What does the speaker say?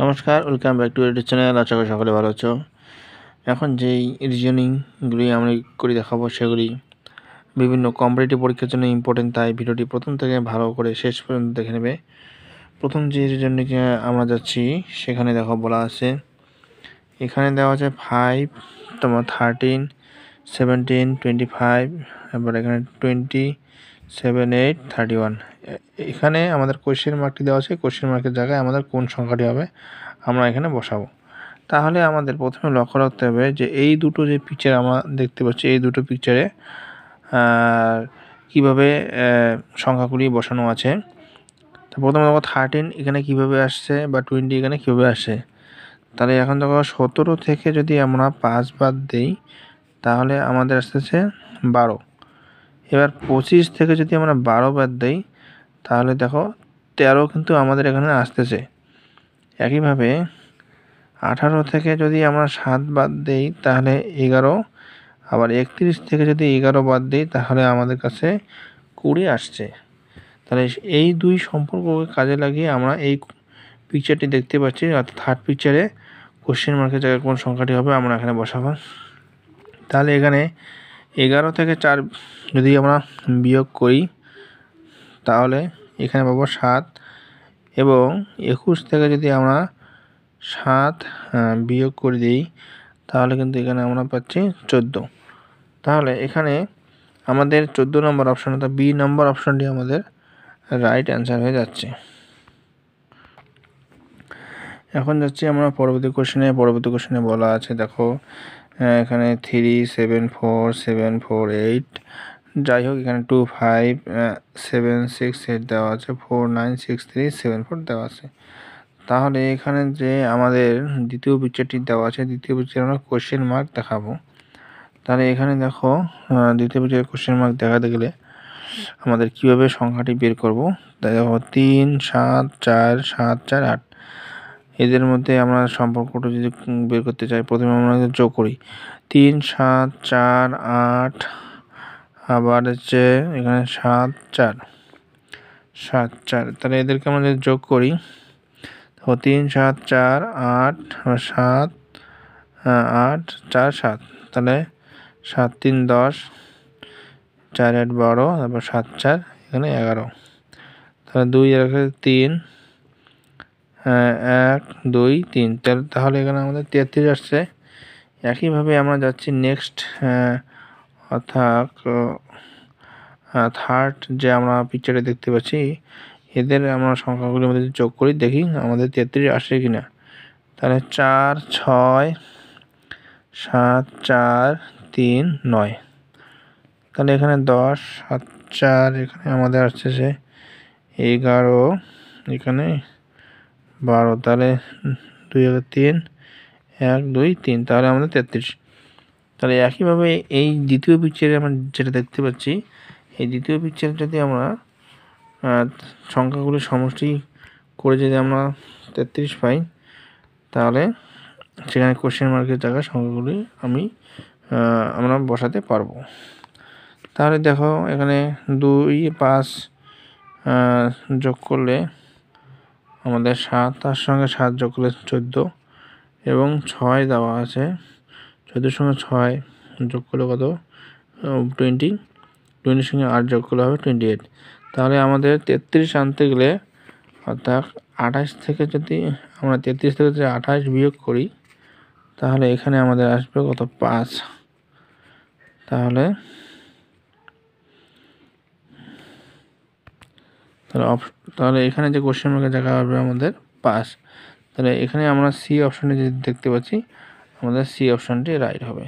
নমস্কার, welcome back to YouTube channel. আশা করি সকলে ভালো আছো। এখন যেই রিজনিংগুলি আমি করে দেখাবো সেগুলি বিভিন্ন কম্পিটিটিভ পরীক্ষার জন্য ইম্পর্টেন্ট, তাই ভিডিওটি প্রথম থেকে ভালো করে শেষ পর্যন্ত দেখে নেবে। প্রথম যে রিজনিংয়ে আমরা যাচ্ছি সেখানে দেখো বলা আছে, এখানে দেওয়া আছে 5, তোমার 13, 17, 25, এবার এখানে 20, 7, 8, 31। এখানে আমাদের কোয়েশ্চেন মার্কটি দেওয়া আছে, কোয়েশ্চেন মার্কের জায়গায় আমাদের কোন সংখ্যাটি হবে আমরা এখানে বসাবো। তাহলে আমাদের প্রথমে লক্ষ্য রাখতে হবে যে এই দুটো যে পিকচার আমরা দেখতে পাচ্ছি, এই দুটো পিকচারে কীভাবে সংখ্যাগুলি বসানো আছে। তো প্রথমে দেখো 13 এখানে কীভাবে আসছে বা 20 এখানে কীভাবে আসে। তাহলে এখন দেখো 17 থেকে যদি আমরা 5 বাদ দিই তাহলে আমাদের আসতেছে 12। এবার 25 থেকে যদি আমরা 12 বাদ দিই তাহলে দেখো 13 কিন্তু আমাদের এখানে আসতেছে। একইভাবে 18 থেকে যদি আমরা 7 বাদ দিই তাহলে 11, আবার 31 থেকে যদি 11 বাদ দিই তাহলে আমাদের কাছে 20 আসছে। তাহলে এই দুই সম্পর্ককে কাজে লাগিয়ে আমরা এই পিকচারটি দেখতে পাচ্ছি, অর্থাৎ থার্ড পিকচারে কোশ্চেন মার্কের জায়গায় কোন সংখ্যাটি হবে আমরা এখানে বসাবো। তাহলে এখানে 11 থেকে 4 যদি আমরা বিয়োগ করি তাহলে এখানে পাবো 7, এবং 21 থেকে যদি আমরা 7 বিয়োগ করে দিই তাহলে কিন্তু এখানে আমরা পাচ্ছি 14। তাহলে এখানে আমাদের 14 নম্বর অপশন, অর্থাৎ বি নম্বর অপশনটি আমাদের রাইট অ্যান্সার হয়ে যাচ্ছে। এখন যাচ্ছি আমরা পরবর্তী কোশ্চেনে বলা আছে দেখো, এখানে 3, 7, 4, 7, 4, 8, যাই হোক এখানে 2, 5, 7, 6, 8 দেওয়া আছে, 4, 9, 6, 3, 7, 4 দেওয়া আছে। তাহলে এখানে যে আমাদের দ্বিতীয় পিকচারটি দেওয়া আছে, দ্বিতীয় পিকচারে আমরা কোশ্চেন মার্ক দেখাবো। তাহলে এখানে দেখো দ্বিতীয় পিকচারে কোশ্চেন মার্ক দেখাতে গেলে আমাদের কিভাবে সংখ্যাটি বের করব। তাই দেখো 3, 7, 4, 7, 4, 8, এদের মধ্যে আমরা সম্পর্কটা যদি বের করতে চাই প্রথমে আমরা যোগ করি। 3, 7, 4, 8, আবার হচ্ছে এখানে 7, 4, 7, 4। তাহলে এদেরকে আমরা যদি যোগ করি তো 3, 7, 4, 8, 7, 8, 4, 7, তাহলে 7, 3, 10, 4, 8, 12, তারপর 7, 4 এখানে 11। তাহলে 2 আর 3, 1, 2, 3, তাহলে এখানে আমাদের 33 আসছে। একইভাবে আমরা যাচ্ছি নেক্সট, অর্থাৎ থার্ড যে আমরা পিকচারে দেখতে পাচ্ছি এদের আমরা সংখ্যাগুলির মধ্যে যোগ করি, দেখি আমাদের 33 আসে কিনা। তাহলে 4, 6, 7, 4, 3, 9। তাহলে এখানে 10, 7, 4 এখানে আমাদের আসছে 11, এখানে 12, তাহলে 2, 3, 1, 2, 3, তাহলে আমাদের 33। তাহলে একইভাবে এই দ্বিতীয় পিকচারে আমরা যেটা দেখতে পাচ্ছি, এই দ্বিতীয় পিকচারে যদি আমরা সংখ্যাগুলির সমষ্টি করে যদি আমরা 33 পাই তাহলে সেখানে কোশ্চেন মার্কের জায়গায় সংখ্যাগুলি আমরা বসাতে পারবো। তাহলে দেখো এখানে 2, 5 যোগ করলে আমাদের 7, তার সঙ্গে 7 যোগ করলে 14, এবং 6 দেওয়া আছে, 14 সঙ্গে 6 যোগ করলে কত 20, 20 সঙ্গে 8 যোগ করলে হবে 28। তাহলে আমাদের 33 আনতে গেলে, অর্থাৎ 28 থেকে যদি আমরা 33 থেকে যদি 28 বিয়োগ করি তাহলে এখানে আমাদের আসবে কত 5। তাহলে এখানে যে কোশ্চেন মার্কের জায়গা হবে আমাদের 5। তাহলে এখানে আমরা সি অপশানটি যদি দেখতে পাচ্ছি আমাদের সি অপশানটি রাইট হবে।